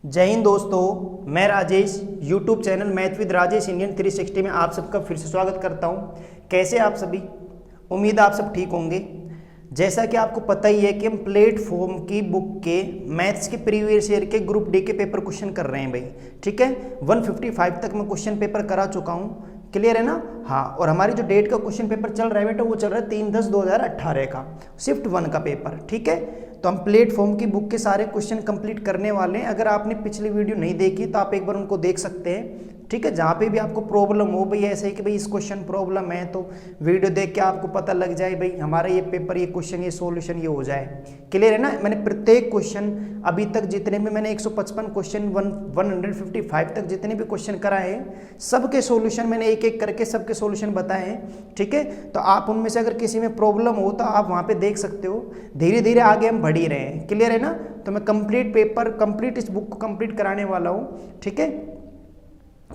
जय हिंद दोस्तों, मैं Rajesh YouTube channel math with Rajesh Indian 360 में आप सबका फिर से स्वागत करता हूं। कैसे आप सभी? उम्मीद आप सब ठीक होंगे। जैसा कि आपको पता ही है कि हम प्लेटफॉर्म की बुक के मैथ्स के प्रीवियस ईयर के ग्रुप डी के पेपर क्वेश्चन कर रहे हैं भाई। ठीक है, 155 तक मैं क्वेश्चन पेपर करा चुका हूँ। क्लियर है ना? हाँ, और हमारी जो डेट का क्वेश्चन पेपर चल रहा है बेटा, वो चल रहा है 3/10/2018 का शिफ्ट 1 का पेपर। ठीक है, तो हम प्लेटफॉर्म की बुक के सारे क्वेश्चन कंप्लीट करने वाले हैं। अगर आपने पिछली वीडियो नहीं देखी तो आप एक बार उनको देख सकते हैं। ठीक है, जहाँ पे भी आपको प्रॉब्लम हो भाई, ऐसे ही कि भाई इस क्वेश्चन प्रॉब्लम है, तो वीडियो देख के आपको पता लग जाए भाई हमारा ये पेपर, ये क्वेश्चन, ये सॉल्यूशन ये हो जाए। क्लियर है ना? मैंने प्रत्येक क्वेश्चन अभी तक जितने भी मैंने 155 क्वेश्चन 155 तक जितने भी क्वेश्चन कराए हैं, सबके सॉल्यूशन मैंने एक एक करके सबके सॉल्यूशन बताए हैं। ठीक है, तो आप उनमें से अगर किसी में प्रॉब्लम हो तो आप वहाँ पे देख सकते हो। धीरे धीरे आगे हम बढ़ ही रहे हैं। क्लियर है ना? तो मैं कंप्लीट पेपर, कंप्लीट इस बुक को कंप्लीट कराने वाला हूँ। ठीक है,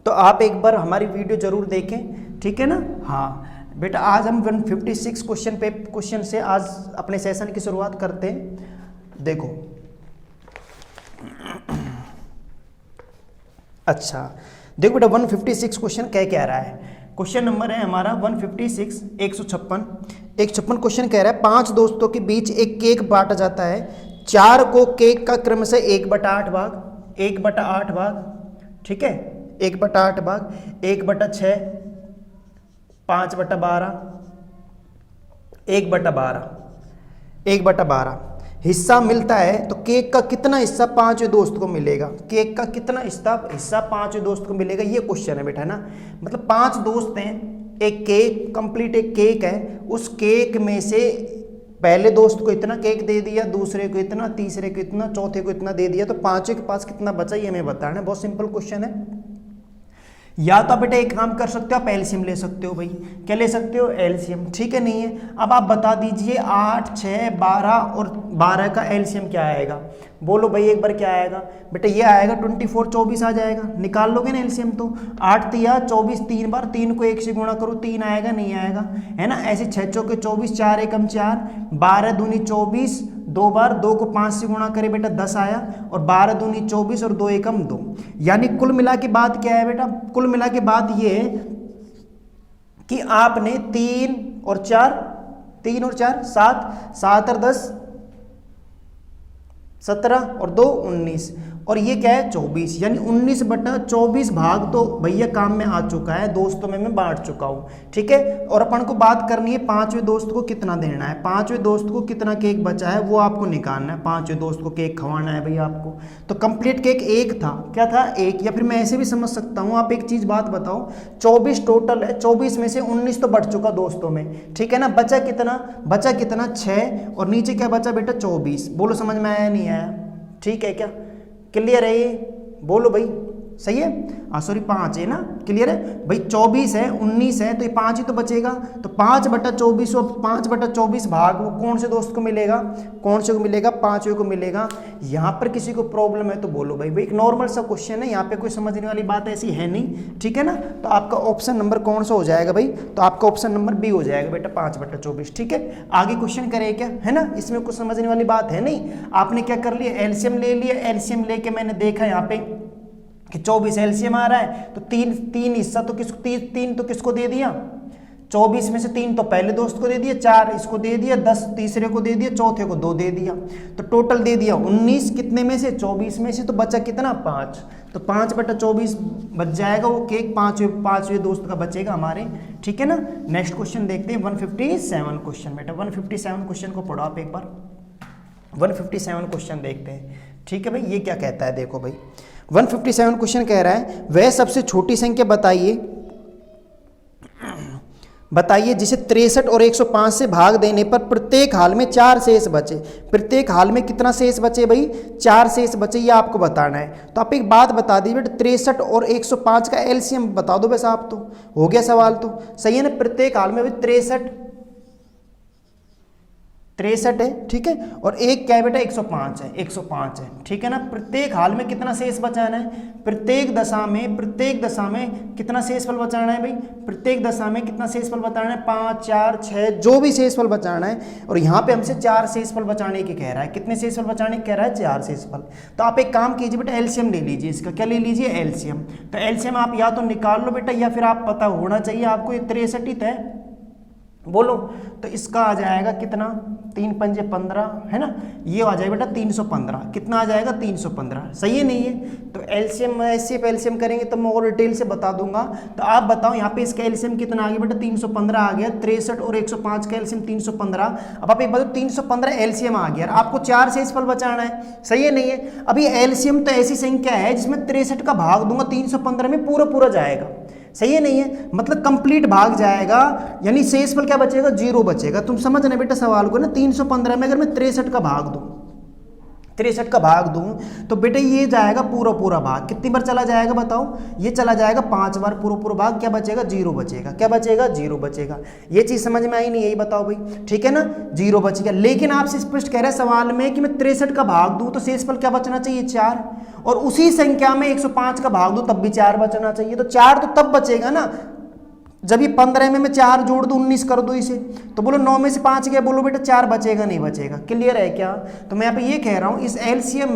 तो आप एक बार हमारी वीडियो जरूर देखें। ठीक है ना? हाँ बेटा, आज हम 156 क्वेश्चन से आज अपने सेशन की शुरुआत करते हैं। देखो, अच्छा देखो बेटा, 156 क्वेश्चन कह रहा है। क्वेश्चन नंबर है हमारा 156, 156 क्वेश्चन कह रहा है 5 दोस्तों के बीच एक केक बांटा जाता है। 4 को केक का क्रम से 1/8 भाग, 1/8 भाग, ठीक है, 1/8 भाग, 1/6, 5/12, 1/12, 1/12 हिस्सा मिलता है, तो केक का कितना हिस्सा 5वें दोस्त को मिलेगा? केक का कितना हिस्सा 5वें दोस्त को मिलेगा, ये क्वेश्चन है बेटा, है ना? मतलब 5 दोस्त हैं, एक केक कंप्लीट, एक केक है, उस केक में से पहले दोस्त को इतना केक दे दिया, दूसरे को इतना, तीसरे को इतना, चौथे को इतना दे दिया, तो 5वें के पास कितना बचा ये हमें बताना है। बहुत सिंपल क्वेश्चन है। या तो आप बेटा एक काम कर सकते हो, आप एलसीएम ले सकते हो भाई। क्या ले सकते हो? एलसीएम। ठीक है, नहीं है? अब आप बता दीजिए 8, 6, 12 और 12 का एलसीएम क्या आएगा? बोलो भाई एक बार, क्या आएगा बेटा? ये आएगा 24, 24 आ जाएगा। निकाल लोगे ना एलसीएम तो 8 तिया 24, 3 बार, 3 को 1 से गुणा करो, 3 आएगा, नहीं आएगा, है ना? ऐसे 6 चौके 24, 4 एकम 4, 12 दूनी 24, 2 बार, 2 को 5 से गुणा करे बेटा 10 आया, और 12 दूनी 24 और 2 एकम 2। यानी कुल मिला के बात क्या है बेटा? कुल मिला के बात ये है कि आपने 3 और 4, 7, 7 और 10 17 और 2 19, और ये क्या है? 24। यानी 19/24 भाग तो भैया काम में आ चुका है, दोस्तों में मैं बांट चुका हूँ। ठीक है, और अपन को बात करनी है 5वें दोस्त को कितना देना है। 5वें दोस्त को कितना केक बचा है वो आपको निकालना है। 5वें दोस्त को केक खवाना है भैया आपको। तो कंप्लीट केक 1 था, क्या था? 1। या फिर मैं ऐसे भी समझ सकता हूँ, आप एक चीज़ बात बताओ, 24 टोटल है, 24 में से 19 तो बढ़ चुका दोस्तों में। ठीक है ना? बचा कितना? 6, और नीचे क्या बचा बेटा? 24। बोलो समझ में आया नहीं आया? ठीक है क्या? क्लियर है ये? बोलो भाई, सही है? सॉरी 5 है ना? क्लियर है भाई? 24 है, 19 है, तो ये 5 ही तो बचेगा। तो 5/24, 5/24 भाग वो कौन से दोस्त को मिलेगा? कौन से को मिलेगा? 5वें को मिलेगा। यहाँ पर किसी को प्रॉब्लम है तो बोलो भाई। एक नॉर्मल सा क्वेश्चन है, यहाँ पे कोई समझने वाली बात ऐसी है नहीं। ठीक है ना? तो आपका ऑप्शन नंबर कौन सा हो जाएगा भाई? तो आपका ऑप्शन नंबर बी हो जाएगा बेटा, 5/24। ठीक है, आगे क्वेश्चन करें क्या, है ना? इसमें कुछ समझने वाली बात है नहीं। आपने क्या कर लिया? एलसीएम ले लिया। एलसीएम लेके मैंने देखा यहाँ पे कि 24 एलसीएम आ रहा है, तो 3 हिस्सा तो किसको, 3 तो किसको दे दिया? 24 में से 3 तो पहले दोस्त को दे दिया, 4 इसको दे दिया, 10 तीसरे को दे दिया, चौथे को 2 दे दिया, तो टोटल दे दिया 19। कितने में से? 24 में से। तो बचा कितना? 5। तो 5/24 बच जाएगा वो केक, 5वें दोस्त का बचेगा हमारे। ठीक है ना? नेक्स्ट क्वेश्चन देखते हैं, 157 क्वेश्चन बेटा। 157 क्वेश्चन को पढ़ो आप एक बार। 157 क्वेश्चन देखते हैं। ठीक है भाई, ये क्या कहता है? देखो भाई, 157 क्वेश्चन कह रहा है वह सबसे छोटी संख्या बताइए जिसे 63 और 105 से भाग देने पर प्रत्येक हाल में 4 शेष बचे। प्रत्येक हाल में कितना शेष बचे भाई? 4 शेष बचे, ये आपको बताना है। तो आप एक बात बता दीजिए बेटा, 63 और 105 का एलसीएम बता दो बस, आप तो हो गया सवाल। तो सही है ना? प्रत्येक हाल में भाई 63 63 है, ठीक है, और एक क्या है बेटा 105 है, 105 है, ठीक है ना। प्रत्येक हाल में कितना शेष बचाना है, प्रत्येक दशा में कितना शेषफल बचाना है भाई, प्रत्येक दशा में कितना शेषफल बचाना है, 5, 4, 6 जो भी शेषफल बचाना है। और यहाँ पे हमसे 4 शेषफल बचाने की कह रहा है, कितने शेषफल बचाने की कह रहा है, 4 शेषफल। तो आप एक काम कीजिए बेटा, एलसीएम ले लीजिए इसका, क्या ले लीजिए, एलसीएम। तो एलसीएम आप या तो निकाल लो बेटा, या फिर आप पता होना चाहिए आपको, ये 63 ही है, बोलो। तो इसका आ जाएगा कितना, 3 पंजे 15 है ना, ये आ जाएगा बेटा 315, कितना आ जाएगा 315, सही है नहीं है। तो एलसीएम ऐसे पे एलसीएम करेंगे तो मैं और डिटेल से बता दूंगा। तो आप बताओ यहाँ पे इसका एलसीएम कितना आ गया बेटा, 315 आ गया, 63 और 105 का एलसीएम 315। अब आप एक बताओ 315 एलसीएम आ गया, आपको 4 शेषफल बचाना है, सही है नहीं है। अभी एलसीएम तो ऐसी संख्या है जिसमें 63 का भाग दूंगा 315 में, पूरा जाएगा, सही है नहीं है, मतलब कंप्लीट भाग जाएगा, यानी शेषफल क्या बचेगा, 0 बचेगा। तुम समझना बेटा सवाल को ना, 315 में अगर मैं 63 का भाग दूं, 63 का भाग दूं तो बेटा ये जाएगा पूरा भाग, कितनी बार चला जाएगा बताओ, ये चला जाएगा 5 बार, पूरा भाग क्या बचेगा, 0 बचेगा, क्या बचेगा, 0 बचेगा। ये चीज समझ में आई नहीं, यही बताओ भाई, ठीक है ना, 0 बचेगा। लेकिन आपसे स्पष्ट कह रहा है सवाल में कि मैं 63 का भाग दूं तो शेषफल क्या बचना चाहिए, 4, और उसी संख्या में 105 का भाग दूं तब भी 4 बचना चाहिए। तो 4 तो तब बचेगा ना जब ये 15 में मैं 4 जोड़ दूं, 19 कर दो इसे, तो बोलो 9 में से 5 गया, बोलो बेटा 4 बचेगा, नहीं बचेगा, क्लियर है क्या। तो मैं यहाँ पे ये कह रहा हूँ इस एलसीएम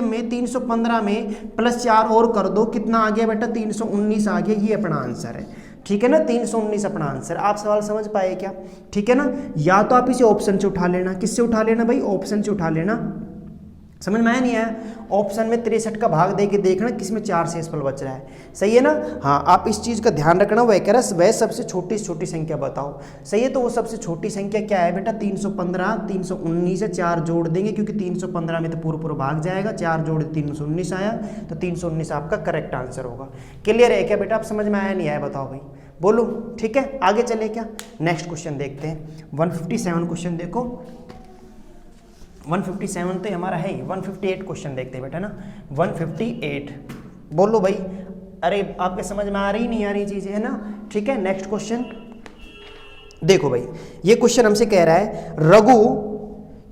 में 315 में प्लस 4 और कर दो, कितना आ गया बेटा, 319 आ गया, ये अपना आंसर है, ठीक है ना, 319 अपना आंसर। आप सवाल समझ पाए क्या, ठीक है ना। या तो आप इसे ऑप्शन से उठा लेना, किससे उठा लेना भाई, ऑप्शन से उठा लेना, समझ में आया नहीं आया। ऑप्शन में 63 का भाग दे के देखना किसमें 4 शेषफल बच रहा है, सही है ना। हाँ, आप इस चीज़ का ध्यान रखना, वह कह रहा है वह सबसे छोटी से छोटी संख्या बताओ, सही है। तो वो सबसे छोटी संख्या क्या है बेटा, 315, 319 है, 4 जोड़ देंगे क्योंकि 315 में तो पूरा भाग जाएगा, 4 जोड़ 319 आया, तो 319 आपका करेक्ट आंसर होगा। क्लियर है क्या बेटा, आप समझ में आया नहीं आया बताओ भाई, बोलो, ठीक है। आगे चले क्या, नेक्स्ट क्वेश्चन देखते हैं, 157 क्वेश्चन देखो, 157 तो हमारा है ही, 158 क्वेश्चन देखते हैं बेटा ना, 158, बोलो भाई। अरे आपके समझ में आ रही नहीं आ रही चीजें, है ना, ठीक है। नेक्स्ट क्वेश्चन देखो भाई, ये क्वेश्चन हमसे कह रहा है रघु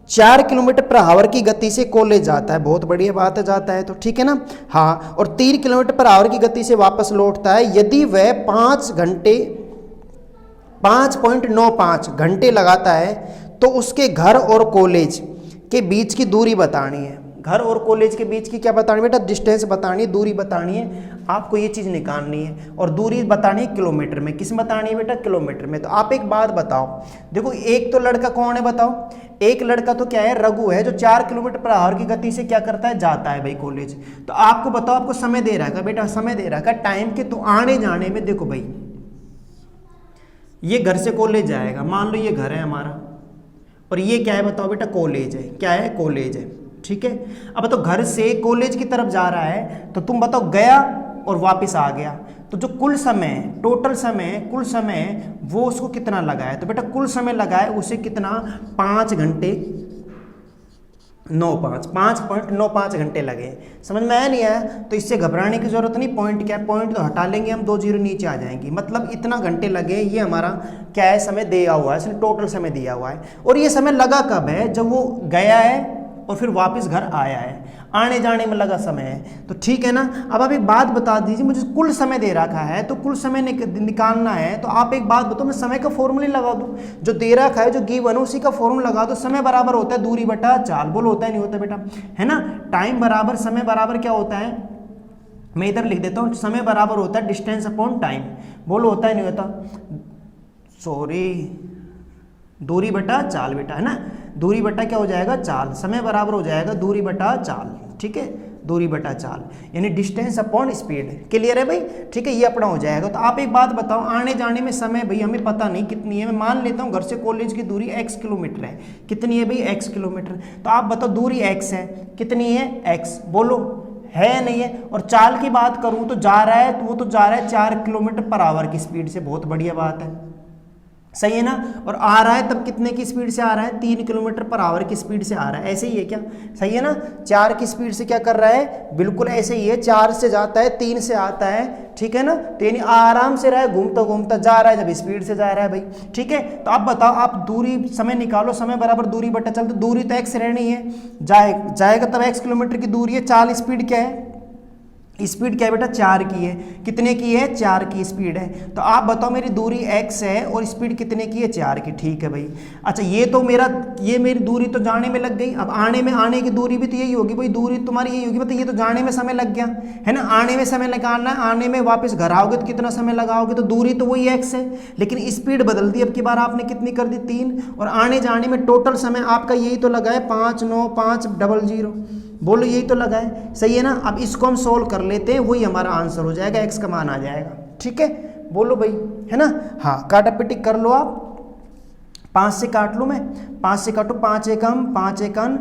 4 किलोमीटर पर आवर की गति से कॉलेज जाता है, बहुत बढ़िया बात है, जाता है तो ठीक है ना, हाँ, और 3 किलोमीटर पर आवर की गति से वापस लौटता है। यदि वह 5.95 घंटे लगाता है तो उसके घर और कॉलेज के बीच की दूरी बतानी है। घर और कॉलेज के बीच की क्या बतानी बेटा, डिस्टेंस बतानी है, दूरी बतानी है, आपको ये चीज़ निकालनी है। और दूरी बतानी है किलोमीटर में, किस में बतानी है बेटा, किलोमीटर में। तो आप एक बात बताओ, देखो एक तो लड़का कौन है बताओ, एक लड़का तो क्या है, रघु है, जो 4 किलोमीटर पर आवर की गति से क्या करता है, जाता है भाई कॉलेज। तो आपको बताओ, आपको समय दे रखा है बेटा, समय दे रखा है टाइम के, तो आने जाने में देखो भाई, ये घर से कॉलेज जाएगा, मान लो ये घर है हमारा, और ये क्या है बताओ बेटा, कॉलेज है, क्या है, कॉलेज है, ठीक है। अब तो घर से कॉलेज की तरफ जा रहा है, तो तुम बताओ गया और वापस आ गया, तो जो कुल समय, टोटल समय, कुल समय वो उसको कितना लगा है, तो बेटा कुल समय लगा है उसे कितना, 5 घंटे 5.95 घंटे लगे। समझ में आया नहीं आया, तो इससे घबराने की जरूरत नहीं, पॉइंट क्या है, पॉइंट तो हटा लेंगे हम, 2 जीरो नीचे आ जाएंगी, मतलब इतना घंटे लगे, ये हमारा क्या है, समय दिया हुआ है, इसने टोटल समय दिया हुआ है। और ये समय लगा कब है, जब वो गया है और फिर वापस घर आया है, आने जाने में लगा समय है, तो ठीक है ना। अब आप एक बात बता दीजिए, मुझे कुल समय दे रखा है तो कुल समय निकालना है, तो आप एक बात बताओ, मैं समय का फॉर्मूला लगा दूं, जो दे रखा है, जो गिवन है उसी का फॉर्मूला लगा दो। समय बराबर होता है दूरी बटा चाल, बोलो होता है नहीं होता बेटा, है ना। टाइम बराबर समय बराबर क्या होता है, मैं इधर लिख देता हूँ, समय बराबर होता है डिस्टेंस अपॉन टाइम, बोलो होता है नहीं होता, सॉरी, दूरी बटा चाल बेटा, है ना, दूरी बटा क्या हो जाएगा, चाल, समय बराबर हो जाएगा दूरी बटा चाल, ठीक है, दूरी बटा चाल, यानी डिस्टेंस अपॉन स्पीड। क्लियर है भाई, ठीक है, ये अपना हो जाएगा। तो आप एक बात बताओ, आने जाने में समय भाई हमें पता नहीं कितनी है, मैं मान लेता हूँ घर से कॉलेज की दूरी x किलोमीटर है, कितनी है भाई, x किलोमीटर। तो आप बताओ दूरी x है, कितनी है, x, बोलो है या नहीं है। और चाल की बात करूँ तो जा रहा है, तो वो तो जा रहा है 4 किलोमीटर पर आवर की स्पीड से, बहुत बढ़िया बात है, सही है ना। और आ रहा है तब कितने की स्पीड से आ रहा है, 3 किलोमीटर पर आवर की स्पीड से आ रहा है, ऐसे ही है क्या, सही है ना। 4 की स्पीड से क्या कर रहा है, बिल्कुल ऐसे ही है, 4 से जाता है 3 से आता है, ठीक है ना। तो यानी आराम से रहा है, घूमता घूमता जा रहा है जब स्पीड से जा रहा है भाई, ठीक है। तो आप बताओ, आप दूरी समय निकालो, समय बराबर दूरी बटा चल, तो दूरी तो x रहनी है, जाएगा तब x किलोमीटर की दूरी है। चाल स्पीड क्या है, स्पीड क्या है बेटा, 4 की है, कितने की है, 4 की स्पीड है। तो आप बताओ मेरी दूरी x है और स्पीड कितने की है, 4 की, ठीक है भाई। अच्छा ये तो ये मेरी दूरी तो जाने में लग गई, अब आने की दूरी भी तो यही होगी भाई, दूरी तुम्हारी यही होगी, मतलब ये तो जाने में समय लग गया है ना, आने में समय लगाना है, आने में वापस घर आओगे तो कितना समय लगाओगे, तो दूरी तो वही x है, लेकिन स्पीड बदल दी, अब की बार आपने कितनी कर दी, 3, और आने जाने में टोटल समय आपका यही तो लगा है 59500, बोलो यही तो लगा है, सही है ना। अब इसको हम सोल्व कर लेते हैं, वही हमारा आंसर हो जाएगा, x का मान आ जाएगा, ठीक है, बोलो भाई, है ना। हाँ काटा पिटी कर लो आप, 5 से काट लूँ मैं, 5 से काटो, 5 एकम 5 एकम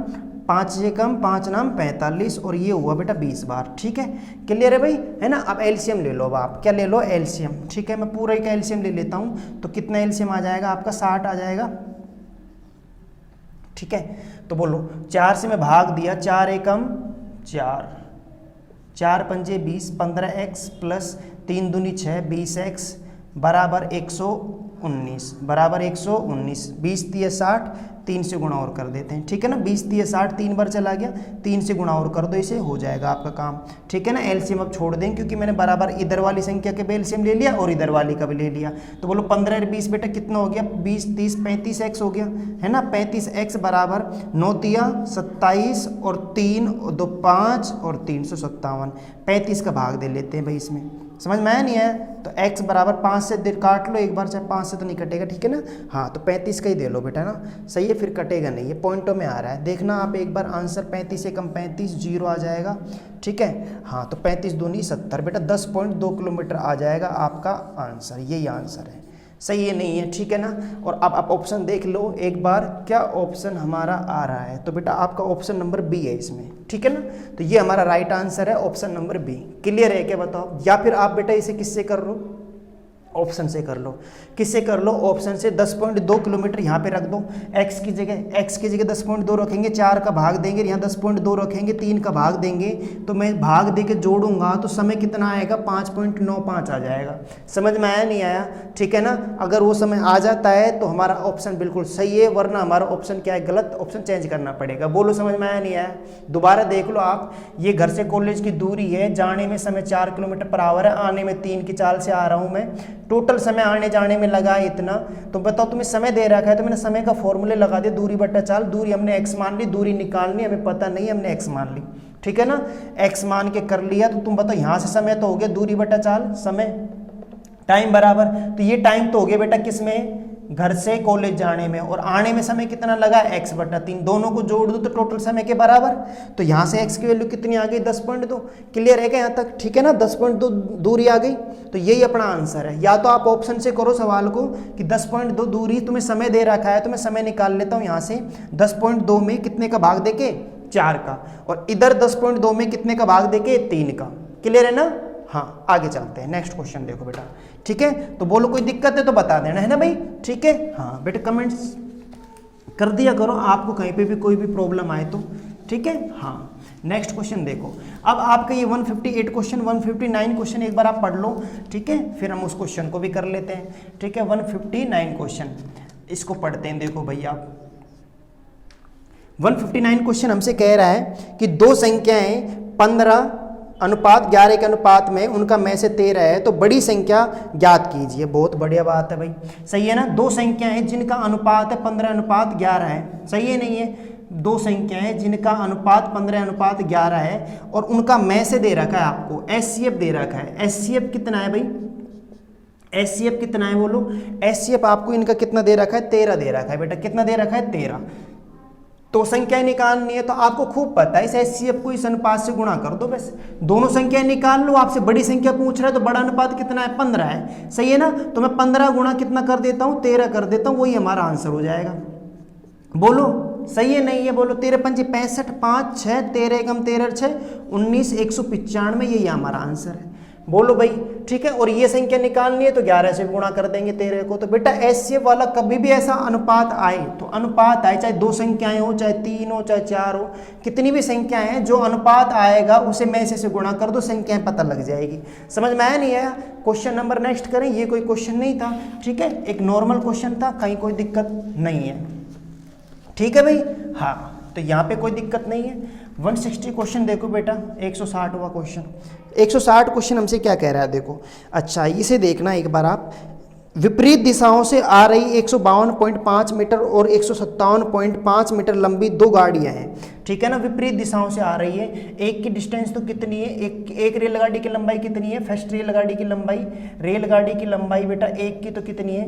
5 एकम 5 नाम 45, और ये हुआ बेटा 20 बार, ठीक है, क्लियर है भाई, है ना। अब एलसीएम ले लो, अब आप क्या ले लो, एलसीएम, ठीक है, मैं पूरा ही का एलसीएम ले लेता हूँ, तो कितना एलसीएम आ जाएगा आपका, 60 आ जाएगा, ठीक है। तो बोलो 4 से मैं भाग दिया, 4 एकम 4, 4 पंजे 20, 15x प्लस 3 दूनी 6, 20x बराबर 119, बराबर 119, 20 तिया 60, 3 से गुणा और कर देते हैं, ठीक है ना, 20 तिया 60, 3 बार चला गया, 3 से गुणा और कर दो, इसे हो जाएगा आपका काम, ठीक है ना। एलसीएम अब छोड़ दें, क्योंकि मैंने बराबर इधर वाली संख्या के भी एलसीएम ले लिया और इधर वाली का भी ले लिया, तो बोलो 15 और 20 बेटा कितना हो गया, 20 30 35x हो गया, है ना, 35x बराबर 9 तिया 27 और 3 2 5 और 357, 35 का भाग दे लेते हैं भाई इसमें, समझ में आया नहीं आया, तो x बराबर 5 से काट लो एक बार, चाहे 5 से तो नहीं कटेगा, ठीक है ना। हाँ तो 35 का ही दे लो बेटा ना, सही है, फिर कटेगा नहीं, ये पॉइंटों में आ रहा है, देखना आप एक बार आंसर, 35 से कम 35 जीरो आ जाएगा, ठीक है। हाँ तो 35 दूनी 70 बेटा 10.2 किलोमीटर आ जाएगा आपका आंसर, यही आंसर है, सही है नहीं है, ठीक है ना। और अब आप ऑप्शन देख लो एक बार, क्या ऑप्शन हमारा आ रहा है, तो बेटा आपका ऑप्शन नंबर बी है इसमें, ठीक है ना। तो ये हमारा राइट आंसर है, ऑप्शन नंबर बी, क्लियर है क्या बताओ। या फिर आप बेटा इसे किससे कर लो, ऑप्शन से कर लो, किससे कर लो, ऑप्शन से। 10.2 किलोमीटर यहाँ पे रख दो, x की जगह 10.2 रखेंगे, 4 का भाग देंगे, यहाँ 10.2 रखेंगे, 3 का भाग देंगे, तो मैं भाग दे के जोड़ूंगा तो समय कितना आएगा, 5.95 आ जाएगा, समझ में आया नहीं आया, ठीक है ना। अगर वो समय आ जाता है तो हमारा ऑप्शन बिल्कुल सही है, वरना हमारा ऑप्शन क्या है, गलत, ऑप्शन चेंज करना पड़ेगा। बोलो समझ में आया नहीं आया, दोबारा देख लो आप, ये घर से कॉलेज की दूरी है, जाने में समय 4 किलोमीटर पर आवर है, आने में 3 की चाल से आ रहा हूँ मैं, टोटल समय आने जाने में लगा इतना, तो बताओ तुम्हें समय दे रखा है, तो मैंने समय का फॉर्मूले लगा दिया, दूरी बट्टा चाल, दूरी हमने x मान ली, दूरी निकालनी हमें पता नहीं, हमने x मान ली, ठीक है ना, x मान के कर लिया। तो तुम बताओ यहाँ से समय तो हो गया, दूरी बट्टा चाल समय, टाइम बराबर, तो ये टाइम तो हो गया बेटा किस में, घर से कॉलेज जाने में, और आने में समय कितना लगा, x बटा 3, दोनों को जोड़ दो तो टोटल समय के बराबर, तो यहाँ से x की वैल्यू कितनी आ गई, 10.2, क्लियर है क्या यहाँ तक, ठीक है ना, 10.2 दूरी आ गई, तो यही अपना आंसर है। या तो आप ऑप्शन से करो सवाल को कि 10.2 दूरी तुम्हें समय दे रखा है, तो मैं समय निकाल लेता हूँ यहाँ से, 10.2 में कितने का भाग देके, 4 का, और इधर 10.2 में कितने का भाग देके, 3 का, क्लियर है ना। हाँ आगे चलते हैं, नेक्स्ट क्वेश्चन देखो बेटा, ठीक है, तो बोलो कोई दिक्कत है तो बता देना, है ना भाई, ठीक है। हाँ बेटा कमेंट्स कर दिया करो, आपको कहीं पे भी कोई भी प्रॉब्लम आए तो, ठीक है। हाँ नेक्स्ट क्वेश्चन देखो, अब आपका ये 158 क्वेश्चन 159 क्वेश्चन एक बार आप पढ़ लो, ठीक है, फिर हम उस क्वेश्चन को भी कर लेते हैं, ठीक है। 159 क्वेश्चन, इसको पढ़ते हैं, देखो भैया 159 क्वेश्चन हमसे कह रहा है कि दो संख्याएं 15:11 के अनुपात में उनका में से 13 है, तो बड़ी संख्या ज्ञात कीजिए। बहुत बढ़िया बात है भाई, सही है ना, दो संख्याएं हैं जिनका अनुपात है 15:11 है, सही है नहीं है, दो संख्याएं हैं जिनका अनुपात 15:11 है, और उनका में से दे रखा है आपको, एचसीएफ दे रखा है। एचसीएफ कितना है भाई, एचसीएफ कितना है बोलो, एचसीएफ आपको इनका कितना दे रखा है, 13 दे रखा है बेटा, कितना दे रखा है, 13। तो संख्याएं निकालनी है, तो आपको खूब पता है इस एचसीएफ को इस अनुपात से गुणा कर दो, बस दोनों संख्याएं निकाल लो। आपसे बड़ी संख्या पूछ रहा है तो बड़ा अनुपात कितना है, 15 है, सही है ना, तो मैं 15 गुणा कितना कर देता हूं, 13 कर देता हूं, वही हमारा आंसर हो जाएगा। बोलो सही है नहीं है, बोलो 13 पंजे 65, 5 6 13 एकम 13 6 19 195, यही हमारा आंसर है। बोलो भाई ठीक है। और ये संख्या निकालनी है तो 11 से गुणा कर देंगे 13 को। तो बेटा एचसीएफ वाला कभी भी ऐसा अनुपात आए, तो अनुपात आए चाहे 2 संख्याएं हो, चाहे 3 हो, चाहे 4 हो, कितनी भी संख्याएं हैं, जो अनुपात आएगा उसे में से गुणा कर दो, संख्याएं पता लग जाएगी। समझ में आया नहीं आया? क्वेश्चन नंबर नेक्स्ट करें। ये कोई क्वेश्चन नहीं था, ठीक है, एक नॉर्मल क्वेश्चन था, कहीं कोई दिक्कत नहीं है, ठीक है भाई। हाँ, तो यहाँ पे कोई दिक्कत नहीं है। 160 क्वेश्चन देखो बेटा, 160वां क्वेश्चन। 160 क्वेश्चन हमसे क्या कह रहा है देखो। अच्छा, इसे देखना एक बार आप। विपरीत दिशाओं से आ रही 152.5 मीटर और 157.5 मीटर लंबी 2 गाड़ियां हैं, ठीक है ना। विपरीत दिशाओं से आ रही है, एक की डिस्टेंस तो कितनी है, एक रेलगाड़ी की लंबाई कितनी है, फर्स्ट रेलगाड़ी की लंबाई बेटा एक की तो कितनी है,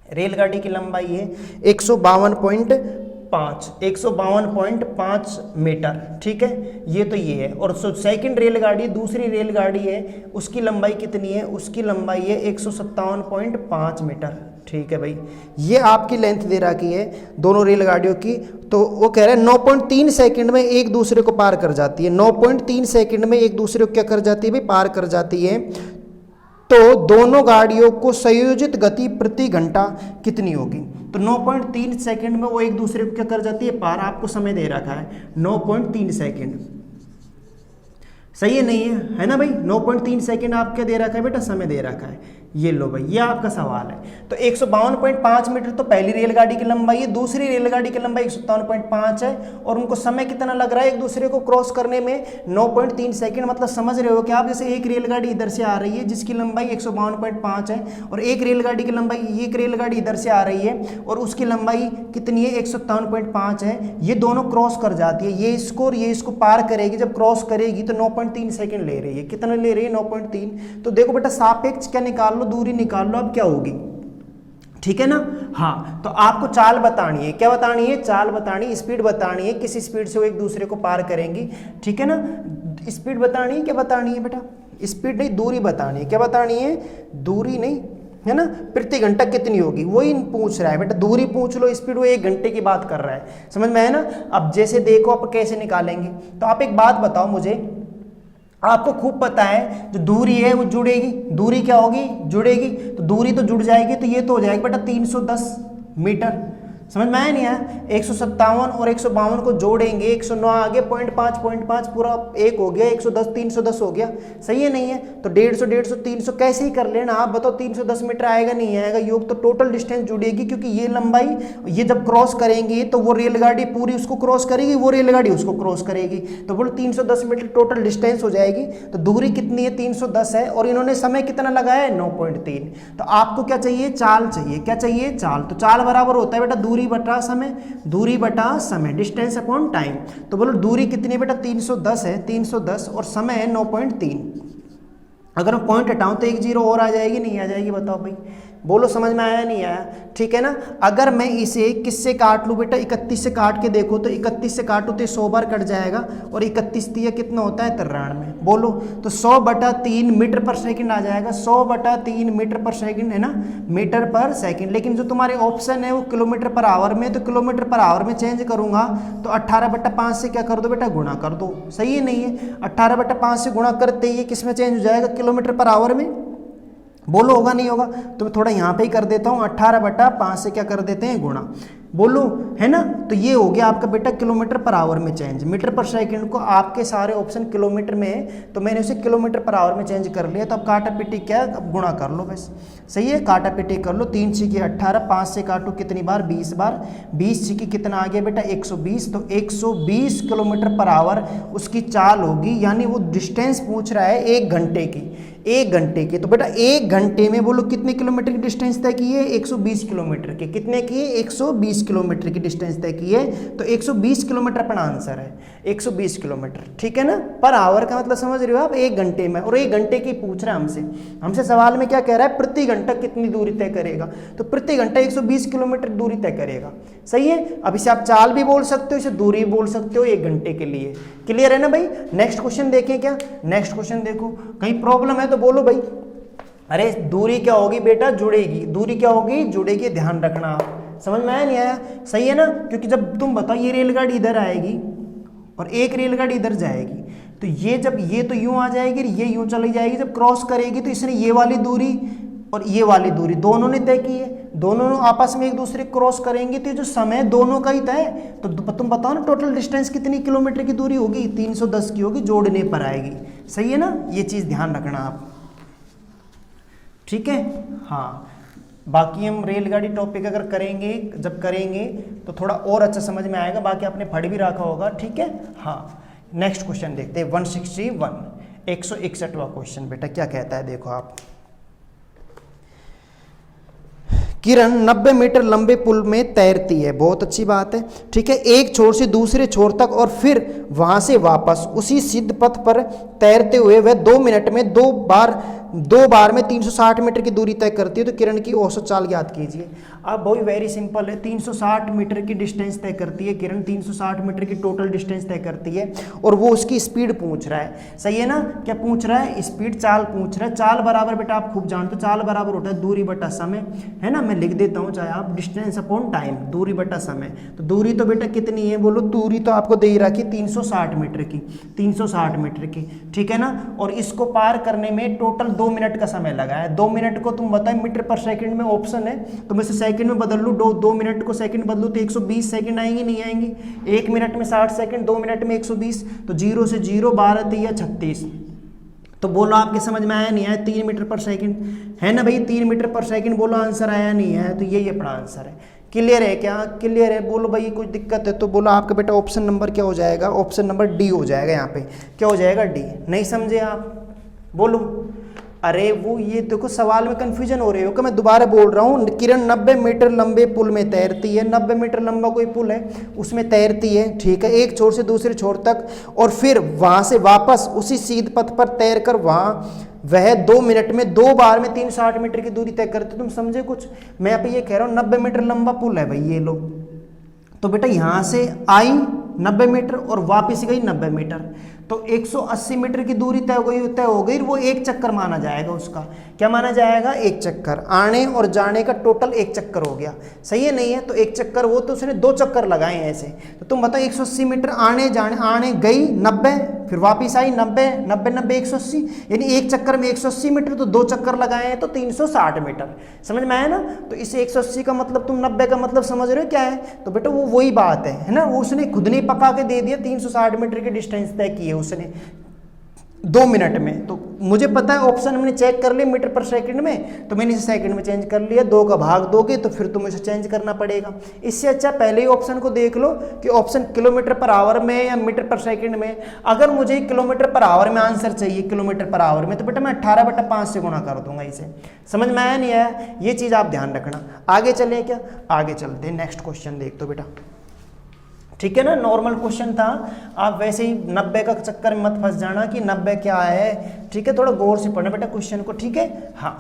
रेलगाड़ी की लंबाई है 152.5 मीटर, ठीक है, ये तो ये है। और सेकंड रेलगाड़ी, दूसरी रेलगाड़ी है, उसकी लंबाई कितनी है, उसकी लंबाई है 157.5 मीटर, ठीक है भाई। ये आपकी लेंथ दे रखी है दोनों रेलगाड़ियों की। तो वो कह रहा है 9.3 सेकंड में एक दूसरे को पार कर जाती है। 9.3 सेकंड में एक दूसरे को क्या कर जाती है भाई, पार कर जाती है। तो दोनों गाड़ियों को संयोजित गति प्रति घंटा कितनी होगी। तो 9.3 सेकंड में वो एक दूसरे को क्या कर जाती है, पार। आपको समय दे रखा है 9.3 सेकंड, सही है नहीं है ना भाई। 9.3 सेकंड आप क्या दे रखा है बेटा, समय दे रखा है। ये लो भाई, ये आपका सवाल है। तो 152.5 मीटर तो पहली रेलगाड़ी की लंबाई है, दूसरी रेलगाड़ी की लंबाई 157.5 है, और उनको समय कितना लग रहा है एक दूसरे को क्रॉस करने में, 9.3 सेकंड। मतलब समझ रहे हो कि आप, जैसे एक रेलगाड़ी इधर से आ रही है जिसकी लंबाई 152.5 है, और एक रेलगाड़ी की लंबाई, एक रेलगाड़ी इधर से आ रही है और उसकी लंबाई कितनी है, 157.5 है। ये दोनों क्रॉस कर जाती है, ये इसको और ये इसको पार करेगी। जब क्रॉस करेगी तो 9.3 सेकंड ले रही है। कितना ले रही है, 9.3। तो देखो बेटा, सापेक्ष क्या निकाल लो, दूरी निकाल लो, अब क्या होगी, ठीक है ना। हाँ, तो आपको चाल बतानी है, क्या बतानी है, चाल बतानी, स्पीड बतानी है, किस स्पीड से वो एक दूसरे को पार करेंगी, ठीक है ना। स्पीड बतानी है, क्या बतानी है बेटा, स्पीड नहीं, दूरी बतानी है। क्या बतानी है, दूरी नहीं, है ना। प्रति घंटा कितनी होगी वही पूछ रहा है बेटा, दूरी पूछ लो, स्पीड वो 1 घंटे की बात कर रहा है, समझ में है ना। अब जैसे देखो आप कैसे निकालेंगे। तो आप एक बात बताओ मुझे, आपको खूब पता है जो दूरी है वो जुड़ेगी, दूरी क्या होगी, जुड़ेगी। तो दूरी तो जुड़ जाएगी, तो ये तो हो जाएगी बेटा 310 मीटर। समझ में आया नहीं आया। 157 और 152 को जोड़ेंगे, 109 आगे, 0.5 पूरा एक हो गया, 110 310 हो गया, सही है नहीं है। तो 150 300 कैसे ही कर लेना आप, बताओ 310 मीटर आएगा नहीं आएगा योग। तो टोटल डिस्टेंस जुड़ेगी, क्योंकि ये लंबाई, ये जब क्रॉस करेंगे तो वो रेलगाड़ी पूरी उसको क्रॉस करेगी, वो रेलगाड़ी उसको क्रॉस करेगी। तो बोलो 310 मीटर टोटल डिस्टेंस हो जाएगी। तो दूरी कितनी है, 310 है, और इन्होंने समय कितना लगाया है, 9.3। तो आपको क्या चाहिए, चाल चाहिए। क्या चाहिए, चाल। तो चाल बराबर होता है बेटा दूरी बटा समय, दूरी बटा समय, डिस्टेंस अपॉन टाइम। तो बोलो दूरी कितनी है बेटा, 310 है, 310, और समय है 9.3। अगर मैं पॉइंट हटाऊं तो 1 0 और आ जाएगी, नहीं आ जाएगी, बताओ भाई, बोलो समझ में आया नहीं आया, ठीक है ना। अगर मैं इसे किससे काट लूँ बेटा, 31 से काट के देखो, तो 31 से काटूँ तो 100 बार कट जाएगा, और 31 तिया कितना होता है, 93। बोलो, तो 100/3 मीटर पर सेकंड आ जाएगा, 100/3 मीटर पर सेकंड, है ना, मीटर पर सेकंड। लेकिन जो तुम्हारे ऑप्शन है वो किलोमीटर पर आवर में, तो किलोमीटर पर आवर में चेंज करूंगा तो 18/5 से क्या कर दो बेटा, गुणा कर दो, सही है नहीं है। 18/5 से गुणा करते ही किस में चेंज हो जाएगा, किलोमीटर पर आवर में। बोलो होगा नहीं होगा, तो मैं थोड़ा यहाँ पे ही कर देता हूँ, 18/5 से क्या कर देते हैं, गुणा। बोलो, है ना। तो ये हो गया आपका बेटा किलोमीटर पर आवर में चेंज। मीटर पर सेकंड को आपके सारे ऑप्शन किलोमीटर में है, तो मैंने उसे किलोमीटर पर आवर में चेंज कर लिया। तो अब काटा पीटी क्या, अब गुणा कर लो बस, सही है, काटा पीटी कर लो। 3 6 18, 5 से काटो कितनी बार, 20 बार, 20 6 कितना आ गया बेटा, 120। तो 120 किलोमीटर पर आवर उसकी चाल होगी, यानी वो डिस्टेंस पूछ रहा है 1 घंटे की, 1 घंटे की। तो बेटा 1 घंटे में बोलो कितने किलोमीटर की डिस्टेंस तय की है, 120 किलोमीटर की। कितने की है, 120 किलोमीटर की डिस्टेंस तय की है। तो 120 किलोमीटर अपना आंसर है, 120 किलोमीटर, ठीक है ना। पर आवर का मतलब समझ रहे हो आप, 1 घंटे में, और 1 घंटे की पूछ रहा है हमसे सवाल में क्या कह रहा है, प्रति घंटा कितनी दूरी तय करेगा। तो प्रति घंटा 120 किलोमीटर दूरी तय करेगा, सही है। अब इसे आप चाल भी बोल सकते हो, इसे दूरी बोल सकते हो 1 घंटे के लिए। क्लियर है ना भाई। नेक्स्ट क्वेश्चन देखें क्या, नेक्स्ट क्वेश्चन देखो, कहीं प्रॉब्लम है तो बोलो भाई। अरे दूरी क्या होगी बेटा, जुड़ेगी, दूरी क्या होगी, जुड़ेगी, ध्यान रखना। समझ में आया नहीं आया, सही है ना। क्योंकि जब तुम बताओ ये रेलगाड़ी इधर आएगी और एक रेलगाड़ी इधर जाएगी, तो ये जब ये तो यूं आ जाएगी, ये यूं चली जाएगी, जब क्रॉस करेगी तो इसने ये वाली दूरी और ये वाली दूरी दोनों ने तय की है, दोनों आपस में एक दूसरे क्रॉस करेंगे तो ये जो समय दोनों का ही तय। तो तुम बताओ ना टोटल डिस्टेंस कितनी किलोमीटर की दूरी होगी, 310 की होगी, जोड़ने पर आएगी। सही है ना, ये चीज़ ध्यान रखना आप, ठीक है। हाँ, बाकी हम रेलगाड़ी टॉपिक अगर करेंगे, जब करेंगे तो थोड़ा और अच्छा समझ में आएगा, बाकी आपने पढ़ भी रखा होगा, ठीक है। हाँ, नेक्स्ट क्वेश्चन देखते हैं 161, 161वां क्वेश्चन बेटा क्या कहता है, देखो आप। किरण 90 मीटर लंबे पुल में तैरती है, बहुत अच्छी बात है, ठीक है, एक छोर से दूसरे छोर तक और फिर वहां से वापस उसी सिद्ध पथ पर तैरते हुए वह 2 मिनट में दो बार में 360 मीटर की दूरी तय करती है, तो किरण की औसत चाल ज्ञात कीजिए। अब बहुत वेरी सिंपल है, 360 मीटर की डिस्टेंस तय करती है किरण, 360 मीटर की टोटल डिस्टेंस तय करती है, और वो उसकी स्पीड पूछ रहा है। सही है ना, क्या पूछ रहा है, स्पीड, चाल पूछ रहा है। चाल बराबर बेटा आप खूब जानते हो, चाल बराबर होता है दूरी बटा समय, है ना, मैं लिख देता हूँ चाहे आप, डिस्टेंस अपॉन टाइम, दूरी बटा समय। तो दूरी तो बेटा कितनी है बोलो, दूरी तो आपको दे ही रखी 360 मीटर की, 360 मीटर की, ठीक है ना, और इसको पार करने में टोटल 2 मिनट का समय लगा है। 2 मिनट को तुम बताए मीटर पर सेकंड में ऑप्शन है, तो मैं से सेकंड में बदल लूँ, 2 मिनट को सेकंड बदलूँ तो 120 सेकंड आएंगे, नहीं आएंगे। 1 मिनट में 60 सेकंड, 2 मिनट में 120, तो 0 से 0 12 3 या 36। तो बोलो आपके समझ में आया नहीं आया, 3 मीटर पर सेकंड है ना भाई, 3 मीटर पर सेकंड, बोलो आंसर आया नहीं आया, तो यही अपना आंसर है। क्लियर है क्या, क्लियर है, बोलो भाई कुछ दिक्कत है तो बोलो। आपका बेटा ऑप्शन नंबर क्या हो जाएगा, ऑप्शन नंबर डी हो जाएगा, यहाँ पे क्या हो जाएगा, डी। नहीं समझे आप, बोलो। अरे वो ये देखो सवाल में कंफ्यूजन हो रही हो कि मैं दोबारा बोल रहा हूँ, किरण 90 मीटर लंबे पुल में तैरती है, 90 मीटर लंबा कोई पुल है उसमें तैरती है, ठीक है, एक छोर से दूसरे छोर तक, और फिर वहां से वापस उसी सीध पथ पर तैर कर वह 2 मिनट में 2 बार में 360 मीटर की दूरी तय करते। तुम समझे कुछ, मैं यहाँ पे ये कह रहा हूँ 90 मीटर लंबा पुल है भाई, ये लो, तो बेटा यहां से आई 90 मीटर और वापस गई 90 मीटर, तो 180 मीटर की दूरी तय हो गई, वो एक चक्कर माना जाएगा उसका। क्या माना जाएगा, एक चक्कर, आने और जाने का टोटल एक चक्कर हो गया। सही है, नहीं है, तो एक चक्कर, वो तो उसने 2 चक्कर लगाए हैं ऐसे। तो तुम बताओ 180 मीटर आने जाने, आने गई 90, फिर वापिस आई 90, 90 90 180, यानी एक चक्कर में 180 मीटर, तो 2 चक्कर लगाए हैं तो 360 मीटर। समझ में आया ना, तो इसे 180 का मतलब तुम 90 का मतलब समझ रहे हो क्या है, तो बेटा वो वही बात है ना, वो उसने खुद ने पका के दे दिया, 360 मीटर की डिस्टेंस तय की है उसने 2 मिनट में। तो मुझे पता है ऑप्शन मैंने चेक कर लिया मीटर पर सेकंड में, तो मैंने इसे सेकंड में चेंज कर लिया, 2 का भाग दोगे तो फिर तुम्हें इसे चेंज करना पड़ेगा। इससे अच्छा पहले ही ऑप्शन को देख लो कि ऑप्शन किलोमीटर पर आवर में या मीटर पर सेकंड में। अगर मुझे किलोमीटर पर आवर में आंसर चाहिए, किलोमीटर पर आवर में, तो बेटा मैं 18/5 से गुणा कर दूंगा इसे। समझ में आया नहीं आया, ये चीज़ आप ध्यान रखना। आगे चले क्या, आगे चलते हैं, नेक्स्ट क्वेश्चन देख दो बेटा, ठीक है ना, नॉर्मल क्वेश्चन था, आप वैसे ही 90 का चक्कर में मत फंस जाना कि 90 क्या है, ठीक है, थोड़ा गौर से पढ़ना बेटा क्वेश्चन को, ठीक है। हाँ,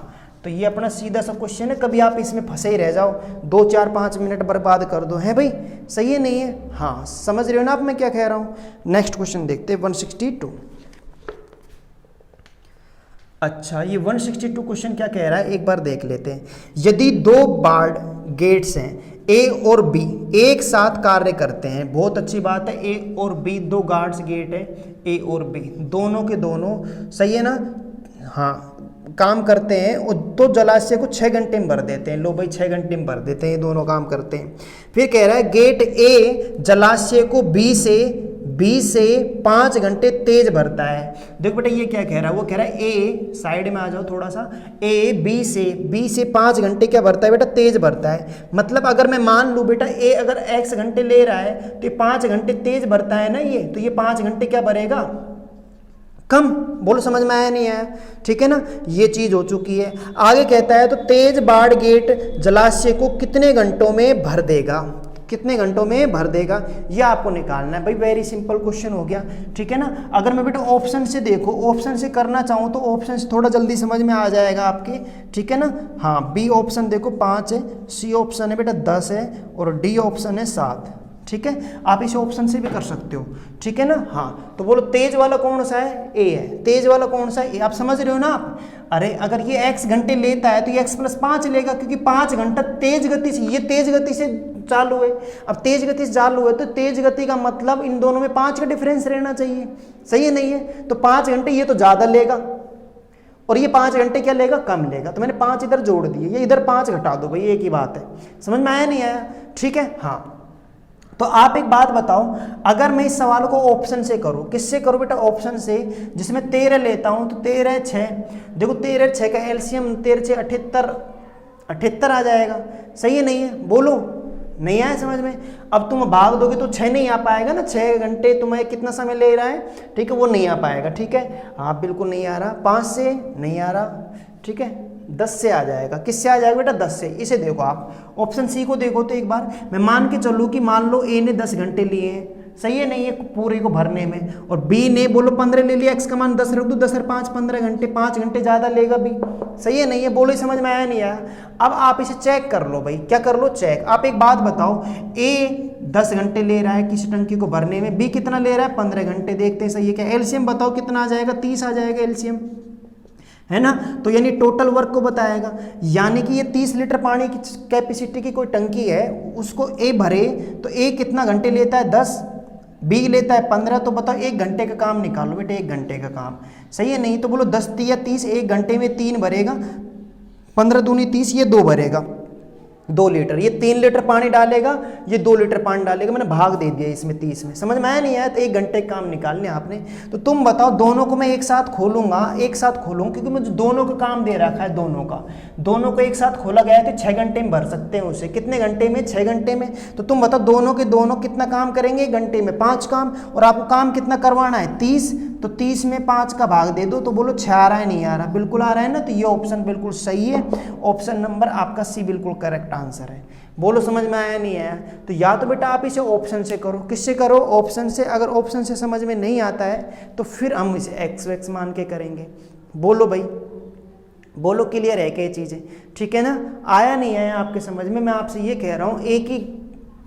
तो ये अपना सीधा सा क्वेश्चन है, कभी आप इसमें फंसे ही रह जाओ, 2 4 5 मिनट बर्बाद कर दो, है भाई, सही है नहीं है। हाँ, समझ रहे हो ना आप मैं क्या कह रहा हूँ। नेक्स्ट क्वेश्चन देखते हैं 162। अच्छा, ये 162 क्वेश्चन क्या कह रहा है, एक बार देख लेते हैं। यदि 2 बार्ड गेट्स हैं ए और बी एक साथ कार्य करते हैं, बहुत अच्छी बात है, ए और बी 2 गार्ड्स गेट है, ए और बी दोनों के दोनों, सही है ना, हाँ, काम करते हैं, और तो जलाशय को 6 घंटे में भर देते हैं। लो भाई 6 घंटे में भर देते हैं, दोनों काम करते हैं। फिर कह रहा है गेट ए जलाशय को बी से 5 घंटे तेज भरता है। देखो बेटा ये क्या कह रहा है, वो कह रहा है ए, साइड में आ जाओ थोड़ा सा, ए बी से 5 घंटे क्या भरता है बेटा, तेज भरता है। मतलब अगर मैं मान लूँ बेटा ए अगर x घंटे ले रहा है तो ये 5 घंटे तेज भरता है ना ये, तो ये 5 घंटे क्या भरेगा, कम। बोलो समझ में आया नहीं आया, ठीक है ना, ये चीज हो चुकी है। आगे कहता है तो तेज बाड़ गेट जलाशय को कितने घंटों में भर देगा, कितने घंटों में भर देगा, ये आपको निकालना है भाई। वेरी सिंपल क्वेश्चन हो गया, ठीक है ना। अगर मैं बेटा ऑप्शन से देखो, ऑप्शन से करना चाहूँ तो ऑप्शन से थोड़ा जल्दी समझ में आ जाएगा आपके, ठीक है ना। हाँ, बी ऑप्शन देखो 5 है, सी ऑप्शन है बेटा 10 है, और डी ऑप्शन है 7, ठीक है। आप इस ऑप्शन से भी कर सकते हो, ठीक है ना। हाँ, तो बोलो तेज वाला कौन सा है, ए है। तेज वाला कौन सा है, ए। आप समझ रहे हो ना आप। अरे अगर ये x घंटे लेता है तो ये x + 5 लेगा, क्योंकि 5 घंटा तेज गति से, ये तेज गति से चालू है। अब तेज गति से चालू है तो तेज गति का मतलब इन दोनों में 5 का डिफरेंस रहना चाहिए, सही है नहीं है? तो 5 घंटे ये तो ज़्यादा लेगा और ये 5 घंटे क्या लेगा, कम लेगा। तो मैंने 5 इधर जोड़ दिए, ये इधर 5 घटा दो भाई, एक ही बात है। समझ में आया नहीं आया? ठीक है। हाँ, तो आप एक बात बताओ, अगर मैं इस सवाल को ऑप्शन से करूं, किससे करूं बेटा, ऑप्शन से, जिसमें 13 लेता हूं तो 13 6, देखो 13 6 का एलसीएम 13 6 78 आ जाएगा, सही है नहीं है? बोलो, नहीं आया समझ में? अब तुम भाग दोगे तो 6 नहीं आ पाएगा ना, 6 घंटे तुम्हें कितना समय ले रहा है, ठीक है, वो नहीं आ पाएगा, ठीक है। हाँ बिल्कुल नहीं आ रहा, 5 से नहीं आ रहा, ठीक है, 10 से आ जाएगा। किससे आ जाएगा बेटा, 10 से। इसे देखो आप, ऑप्शन सी को देखो तो एक बार, मैं मान के चलूँ कि मान लो ए ने 10 घंटे लिए हैं, सही है नहीं है, पूरे को भरने में, और बी ने बोलो 15 ले लिया, एक्स का मान 10 रख दो, 10 और 5 15 घंटे, 5 घंटे ज़्यादा लेगा बी, सही है नहीं है? बोलो, समझ में आया नहीं आया? अब आप इसे चेक कर लो भाई, क्या कर लो, चेक। आप एक बात बताओ, ए 10 घंटे ले रहा है किसी टंकी को भरने में, बी कितना ले रहा है, 15 घंटे, देखते हैं सही है क्या? एलसीएम बताओ कितना आ जाएगा, 30 आ जाएगा एलसीएम, है ना? तो यानी टोटल वर्क को बताएगा, यानी कि ये 30 लीटर पानी की कैपेसिटी की कोई टंकी है, उसको ए भरे तो ए कितना घंटे लेता है, 10, बी लेता है 15, तो बताओ 1 घंटे का काम निकालो बेटे, 1 घंटे का काम, सही है नहीं? तो बोलो 10 या 30, 1 घंटे में 3 भरेगा, 15 दूनी 30, ये 2 भरेगा, 2 लीटर, ये 3 लीटर पानी डालेगा, ये 2 लीटर पानी डालेगा, मैंने भाग दे दिया इसमें 30 में, समझ में आया नहीं आया? तो 1 घंटे काम निकालने आपने। तो तुम बताओ, दोनों को मैं एक साथ खोलूंगा, क्योंकि मुझे दोनों का काम दे रखा है, दोनों को एक साथ खोला गया है तो 6 घंटे में भर सकते हैं उसे। कितने घंटे में, 6 घंटे में। तो तुम बताओ दोनों के दोनों कितना काम करेंगे, 1 घंटे में 5 काम, और आपको काम कितना करवाना है, 30, तो 30 में 5 का भाग दे दो, तो बोलो 6 आ रहा है, नहीं आ रहा, बिल्कुल आ रहा है ना? तो ये ऑप्शन बिल्कुल सही है, ऑप्शन नंबर आपका सी बिल्कुल करेक्ट आंसर है। बोलो समझ में आया नहीं आया? तो या तो बेटा आप इसे ऑप्शन से करो, किससे करो, ऑप्शन से। अगर ऑप्शन से समझ में नहीं आता है तो फिर हम इसे एक्स वैक्स मान के करेंगे। बोलो भाई, बोलो, क्लियर है क्या ये चीज़ें? ठीक है ना? आया नहीं आया आपके समझ में? मैं आपसे ये कह रहा हूँ,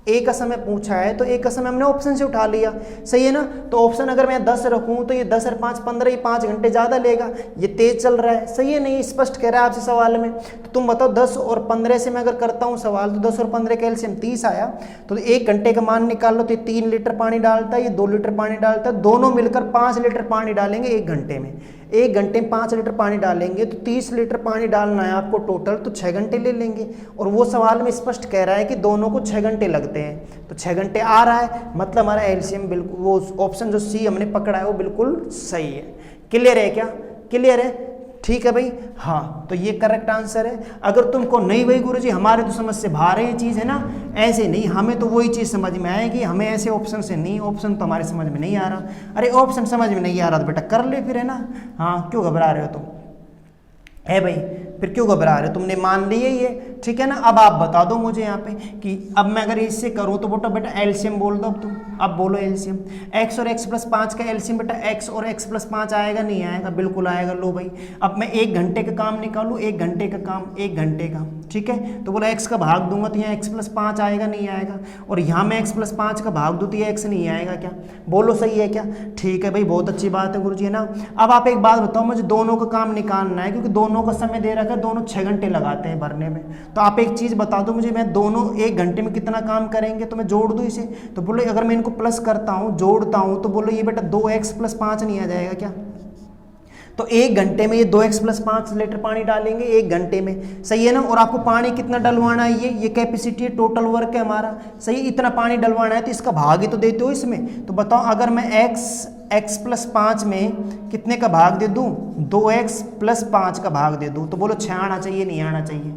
ए का समय पूछा है तो ए का समय हमने ऑप्शन से उठा लिया, सही है ना? तो ऑप्शन अगर मैं 10 रखूं तो ये 10 और 5 15, ये 5 घंटे ज़्यादा लेगा, ये तेज चल रहा है, सही है नहीं? स्पष्ट कह रहा है आपसे सवाल में। तो तुम बताओ 10 और 15 से मैं अगर करता हूँ सवाल, तो 10 और 15 का एलसीएम 30 आया, तो 1 घंटे का मान निकाल लो, तो ये 3 लीटर पानी डालता है, ये 2 लीटर पानी डालता है, दोनों मिलकर 5 लीटर पानी डालेंगे 1 घंटे में। 1 घंटे में 5 लीटर पानी डालेंगे तो 30 लीटर पानी डालना है आपको टोटल, तो 6 घंटे ले लेंगे। और वो सवाल में स्पष्ट कह रहा है कि दोनों को 6 घंटे लगते हैं, तो 6 घंटे आ रहा है, मतलब हमारा एलसीएम बिल्कुल, वो ऑप्शन जो सी हमने पकड़ा है वो बिल्कुल सही है। क्लियर है क्या? क्लियर है? ठीक है भाई। हाँ, तो ये करेक्ट आंसर है। अगर तुमको नहीं भाई गुरुजी हमारे तो समझ से बाहर है ये चीज़, है ना, ऐसे नहीं, हमें तो वही चीज़ समझ में आएगी, हमें ऐसे ऑप्शन से नहीं, ऑप्शन तो हमारे समझ में नहीं आ रहा। अरे ऑप्शन समझ में नहीं आ रहा तो बेटा कर ले फिर, है ना। हाँ, क्यों घबरा रहे हो तुम, है भाई, फिर क्यों घबरा रहे हो? तुमने मान लिए ये, ठीक है ना। अब आप बता दो मुझे यहाँ पे कि अब मैं अगर इससे करूँ तो बेटा एलसीएम बोल दो। अब तुम अब बोलो एलसीएम, x और x + 5 का एलसीएम बेटा x और x + 5 आएगा, नहीं आएगा? बिल्कुल आएगा। लो भाई, अब मैं 1 घंटे का काम निकालूँ, 1 घंटे का काम, 1 घंटे का, ठीक है। तो बोला x का भाग दूंगा तो यहाँ x + 5 आएगा, नहीं आएगा? और यहाँ मैं x + 5 का भाग दूँ तो ये x नहीं आएगा क्या? बोलो सही है क्या? ठीक है भाई, बहुत अच्छी बात है गुरुजी, है ना। अब आप एक बात बताओ, मुझे दोनों का काम निकालना है, क्योंकि दोनों का समय दे रखा है, दोनों 6 घंटे लगाते हैं भरने में। तो आप एक चीज़ बता दो मुझे, मैं दोनों 1 घंटे में कितना काम करेंगे, तो मैं जोड़ दूँ इसे। तो बोलो अगर मैं इनको प्लस करता हूँ, जोड़ता हूँ, तो बोलो ये बेटा 2x + 5 नहीं आ जाएगा क्या? तो 1 घंटे में ये 2x + 5 लीटर पानी डालेंगे 1 घंटे में, सही है ना। और आपको पानी कितना डलवाना है, ये कैपेसिटी है, टोटल वर्क है हमारा, सही। इतना पानी डलवाना है तो इसका भाग ही तो देते हो इसमें। तो बताओ अगर मैं x + 5 में कितने का भाग दे दूँ, 2x + 5 का भाग दे दूँ, तो बोलो 6 आना चाहिए, नहीं आना चाहिए?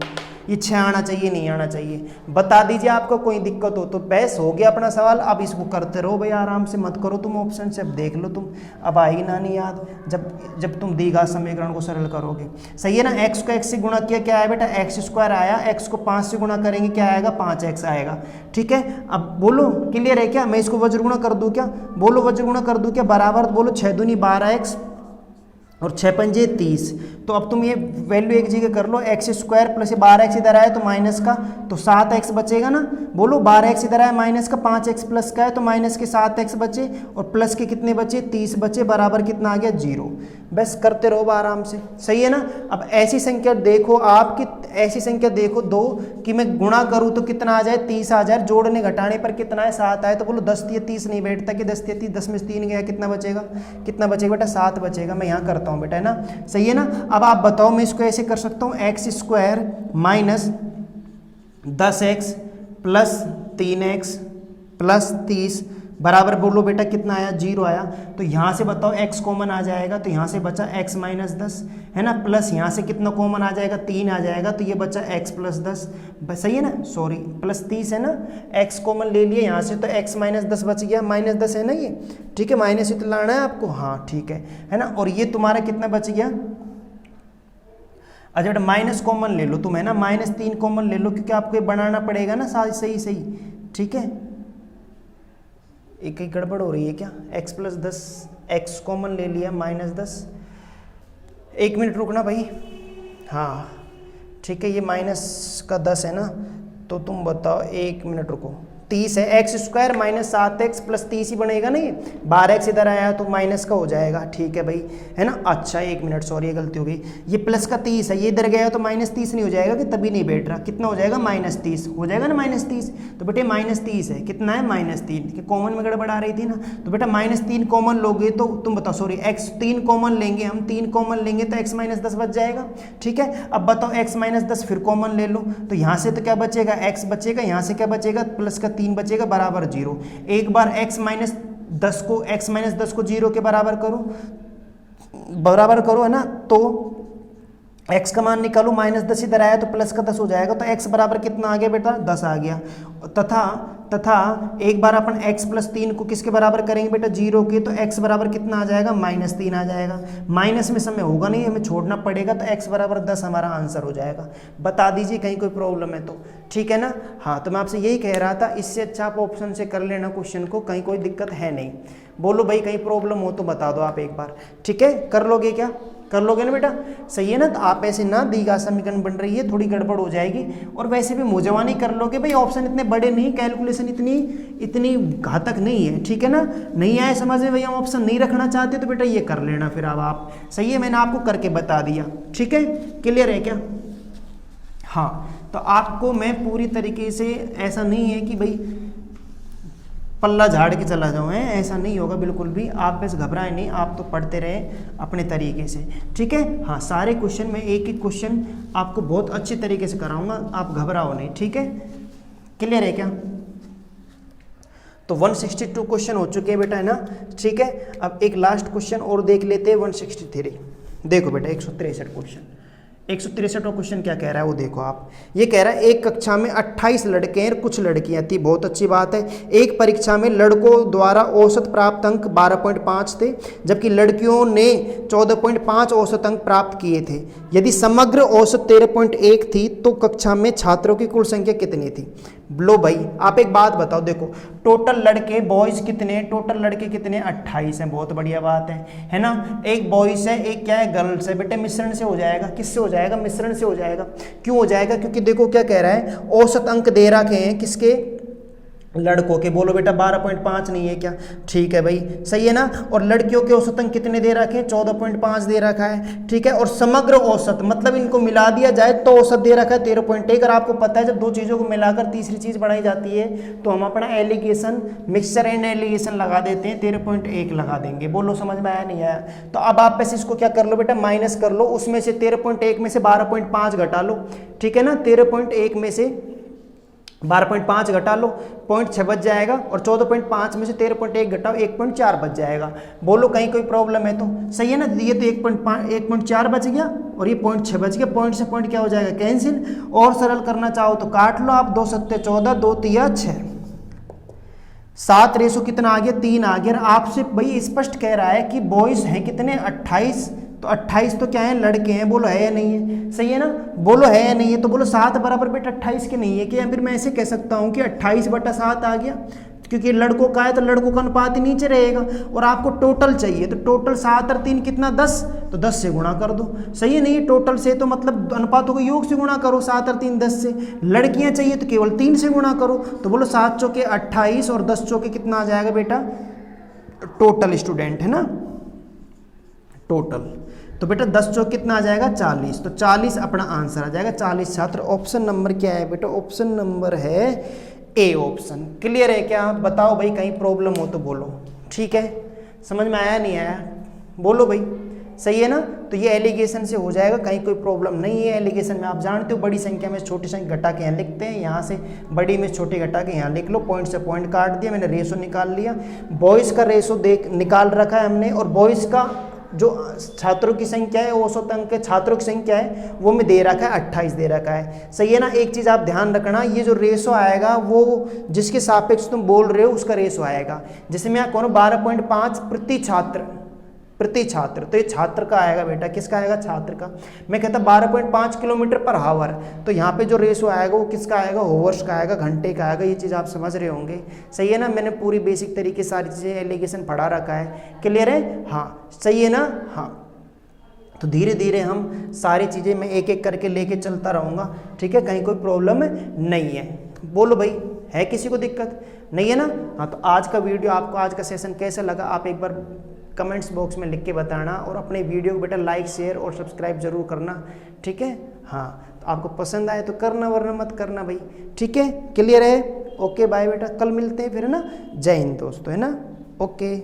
ये 6 आना चाहिए, नहीं आना चाहिए? बता दीजिए आपको कोई दिक्कत हो तो। बस हो गया अपना सवाल। अब इसको करते रहो भाई, आराम से मत करो तुम ऑप्शन से, अब देख लो तुम, अब आएगी ना नहीं याद जब तुम द्विघात समीकरण को सरल करोगे, सही है ना। x को x से गुणा किया, क्या है बेटा, x² आया, x को 5 से गुणा करेंगे क्या आएगा, 5x आएगा, ठीक है। अब बोलो क्लियर है क्या? मैं इसको वज्र गुणा कर दूँ क्या? बोलो वज्र गुणा कर दूँ क्या? बराबर, बोलो 6 दूनी 12x और 6 पंजे 30। तो अब तुम ये वैल्यू एक जगह कर लो, x² प्लस ये 12x इधर आया तो माइनस का, तो 7x बचेगा ना। बोलो 12x इधर आया माइनस का, 5x प्लस का है तो माइनस के 7x बचे, और प्लस के कितने बचे, 30 बचे, बराबर कितना आ गया, 0। बस करते रहो आराम से, सही है ना। अब ऐसी संख्या देखो आपकी, ऐसी संख्या देखो 2 कि मैं गुणा करूँ तो कितना आ जाए 30 आ जाए, जोड़ने घटाने पर कितना है 7 आए, तो बोलो 10 या 30 नहीं बैठता कि 10 या 30, 10 में 3 गया कितना बचेगा, कितना बचेगा बेटा 7 बचेगा। मैं यहाँ करता हूँ बेटा, है ना, सही है ना। अब आप बताओ मैं इसको ऐसे कर सकता हूँ x² minus 10x plus 3x plus 30 बराबर, बोलो बेटा कितना आया 0 आया। तो यहाँ से बताओ x कॉमन आ जाएगा, तो यहाँ से बचा x माइनस 10, है ना, प्लस यहाँ से कितना कॉमन आ जाएगा 3 आ जाएगा, तो ये बचा x प्लस 10, सही है ना, सॉरी प्लस 30 है ना, x कॉमन ले लिए यहाँ से तो x माइनस 10 बच गया, माइनस 10 है ना ये, ठीक है, माइनस तो लाना है आपको, हाँ ठीक है ना। और ये तुम्हारा कितना बच गया, अच्छा बेटा माइनस कॉमन ले लो तुम, है ना, -3 कॉमन ले लो क्योंकि आपको ये बनाना पड़ेगा ना सही सही, ठीक है। एक गड़बड़ हो रही है क्या, x प्लस 10 x कॉमन ले लिया -10, 1 मिनट रुकना भाई, हाँ ठीक है, ये माइनस का 10 है ना, तो तुम बताओ 1 मिनट रुको, 30 है, x² माइनस 7x प्लस 30 ही बनेगा नहीं, 12x इधर आया तो माइनस का हो जाएगा, ठीक है भाई, है ना। अच्छा 1 मिनट, सॉरी ये गलती हो गई, ये प्लस का 30 है, ये इधर गया तो -30 नहीं हो जाएगा कि तभी नहीं बैठ रहा, कितना हो जाएगा -30 हो जाएगा ना, -30, तो बेटे -30 है, कितना है -3, कि कॉमन में गड़बड़ आ रही थी ना, तो बेटा -3 कॉमन लोगे तो तुम बताओ, सॉरी x 3 कॉमन लेंगे हम, 3 कॉमन लेंगे तो x माइनस 10 बच जाएगा, ठीक है। अब बताओ x माइनस 10 फिर कॉमन ले लो, तो यहाँ से तो क्या बचेगा x बचेगा, यहाँ से क्या बचेगा प्लस का 3 बचेगा बराबर 0, एक बार x माइनस 10 को 0 के बराबर करो, है ना, तो x का मान निकालो, -10 इधर आया तो प्लस का 10 हो जाएगा, तो x बराबर कितना आ गया बेटा 10 आ गया, तथा एक बार अपन x प्लस 3 को किसके बराबर करेंगे बेटा 0 के, तो x बराबर कितना आ जाएगा -3 आ जाएगा, माइनस में समय होगा नहीं, हमें छोड़ना पड़ेगा, तो x बराबर 10 हमारा आंसर हो जाएगा। बता दीजिए कहीं कोई प्रॉब्लम है तो, ठीक है ना। हाँ तो मैं आपसे यही कह रहा था, इससे अच्छा आप ऑप्शन से कर लेना क्वेश्चन को, कहीं कोई दिक्कत है नहीं। बोलो भाई कहीं प्रॉब्लम हो तो बता दो आप एक बार, ठीक है, कर लोगे क्या, कर लोगे ना बेटा, सही है ना। तो आप ऐसे ना द्विघात समीकरण बन रही है, थोड़ी गड़बड़ हो जाएगी, और वैसे भी मुजवानी कर लोगे भाई, ऑप्शन इतने बड़े नहीं, कैलकुलेशन इतनी घातक नहीं है, ठीक है ना। नहीं आए समझ में भैया, हम ऑप्शन नहीं रखना चाहते तो बेटा ये कर लेना फिर, अब आप सही है, मैंने आपको करके बता दिया, ठीक है, क्लियर है क्या। हाँ तो आपको मैं पूरी तरीके से, ऐसा नहीं है कि भाई पल्ला झाड़ के चला जाऊँ, है ऐसा नहीं होगा बिल्कुल भी, आप बस घबराएं नहीं, आप तो पढ़ते रहे अपने तरीके से, ठीक है। हाँ सारे क्वेश्चन में एक एक क्वेश्चन आपको बहुत अच्छी तरीके से कराऊंगा, आप घबराओ नहीं, ठीक है, क्लियर है क्या। तो 162 क्वेश्चन हो चुके हैं बेटा, है ना, ठीक है। अब एक लास्ट क्वेश्चन और देख लेते हैं, 163, देखो बेटा 163 क्वेश्चन, 163वां क्वेश्चन क्या कह रहा है वो देखो आप। ये कह रहा है एक कक्षा में 28 लड़के हैं, कुछ लड़कियां थी, बहुत अच्छी बात है। एक परीक्षा में लड़कों द्वारा औसत प्राप्त अंक 12.5 थे, जबकि लड़कियों ने 14.5 औसत अंक प्राप्त किए थे। यदि समग्र औसत 13.1 थी तो कक्षा में छात्रों की कुल संख्या कितनी थी। लो भाई आप एक बात बताओ, देखो टोटल लड़के बॉयज कितने, टोटल लड़के कितने 28 हैं, बहुत बढ़िया बात है ना। एक बॉयज है, एक क्या है गर्ल्स है, बेटे मिश्रण से हो जाएगा, किससे हो जाएगा, मिश्रण से हो जाएगा। क्यों हो जाएगा, क्योंकि देखो क्या कह रहा है, औसत अंक दे रखे हैं किसके, लड़कों के, बोलो बेटा 12.5 नहीं है क्या, ठीक है भाई सही है ना। और लड़कियों के औसत अंक कितने दे रखे हैं, 14.5 दे रखा है, ठीक है। और समग्र औसत मतलब इनको मिला दिया जाए तो औसत दे रखा है 13.1। और आपको पता है जब दो चीज़ों को मिलाकर तीसरी चीज़ बढ़ाई जाती है तो हम अपना एलिगेशन, मिक्सचर एंड एलिगेशन लगा देते हैं, 13.1 लगा देंगे। बोलो समझ में आया नहीं आया। तो अब आप पैसे इसको क्या कर लो बेटा, माइनस कर लो, उसमें से 13.1 में से 12.5 घटा लो, ठीक है ना। 13.1 में से 12.5 घटा लो, 0.6 बच जाएगा, और 14.5 में से 13.1 घटाओ 1.4 बच जाएगा। बोलो कहीं कोई प्रॉब्लम है तो, सही है ना। ये तो 1.4 बच गया और ये 0.6 बच गया, पॉइंट से पॉइंट क्या हो जाएगा, कैंसिल। और सरल करना चाहो तो काट लो आप, 2 सत्ते 14, 2 तिया 6, 7 रेशो कितना आ गया, 3 आ गया। आपसे भाई स्पष्ट कह रहा है कि बॉयज हैं कितने 28, तो 28 तो क्या है, लड़के हैं, बोलो है या नहीं है, सही है ना। बोलो है या नहीं है, तो बोलो 7 बराबर बेटा 28 के नहीं है कि, या फिर मैं ऐसे कह सकता हूँ कि 28/7 आ गया, क्योंकि लड़कों का है तो लड़कों का अनुपात ही नीचे रहेगा। और आपको टोटल चाहिए तो टोटल 7 और 3 कितना 10, तो 10 से गुणा कर दो, सही है नहीं। टोटल से तो मतलब अनुपातों को योग से गुणा करो, 7 और 3 10 से। लड़कियां चाहिए तो केवल 3 से गुणा करो, तो बोलो 7 चौके 28 और 10 चौके कितना आ जाएगा बेटा, टोटल स्टूडेंट, है ना, टोटल। तो बेटा 10 चौक कितना आ जाएगा 40, तो 40 अपना आंसर आ जाएगा 40 छात्र। ऑप्शन नंबर क्या है बेटा, ऑप्शन नंबर है ए ऑप्शन। क्लियर है क्या? बताओ भाई, कहीं प्रॉब्लम हो तो बोलो। ठीक है, समझ में आया नहीं आया बोलो भाई, सही है ना? तो ये एलिगेशन से हो जाएगा, कहीं कोई प्रॉब्लम नहीं है। एलिगेशन में आप जानते हो बड़ी संख्या में छोटी संख्या घटा के यहाँ लिखते हैं, यहाँ से बड़ी में छोटी घटा के यहाँ लिख लो, पॉइंट से पॉइंट काट दिया, मैंने रेशो निकाल लिया। बॉयज़ का रेशो निकाल रखा है हमने, और बॉयज़ का जो छात्रों की संख्या है, औसत अंक के छात्रों की संख्या है वो में दे रखा है 28 दे रखा है। सही है ना? एक चीज़ आप ध्यान रखना, ये जो रेशो आएगा वो जिसके सापेक्ष तुम बोल रहे हो उसका रेशो आएगा। जैसे मैं कहूँ 12.5 प्रति छात्र, तो ये छात्र का आएगा बेटा, किसका आएगा? छात्र का। मैं कहता 12.5 किलोमीटर पर हावर, तो यहाँ पे जो रेशो आएगा वो किसका आएगा? होवर्स का आएगा, घंटे का आएगा। ये चीज़ आप समझ रहे होंगे, सही है ना? मैंने पूरी बेसिक तरीके सारी चीज़ें एलिगेशन पढ़ा रखा है। क्लियर है? हाँ, सही है ना? हाँ, तो धीरे धीरे हम सारी चीज़ें मैं एक एक करके लेके चलता रहूँगा। ठीक है, कहीं कोई प्रॉब्लम नहीं है। बोलो भाई, है किसी को दिक्कत नहीं है ना? हाँ, तो आज का वीडियो आपको, आज का सेशन कैसा लगा आप एक बार कमेंट्स बॉक्स में लिख के बताना, और अपने वीडियो को बेटा लाइक शेयर और सब्सक्राइब जरूर करना। ठीक है? हाँ, तो आपको पसंद आए तो करना, वरना मत करना भाई। ठीक है, क्लियर है? ओके बाय बेटा, कल मिलते हैं फिर, है ना? जय हिंद दोस्तों, है ना? ओके।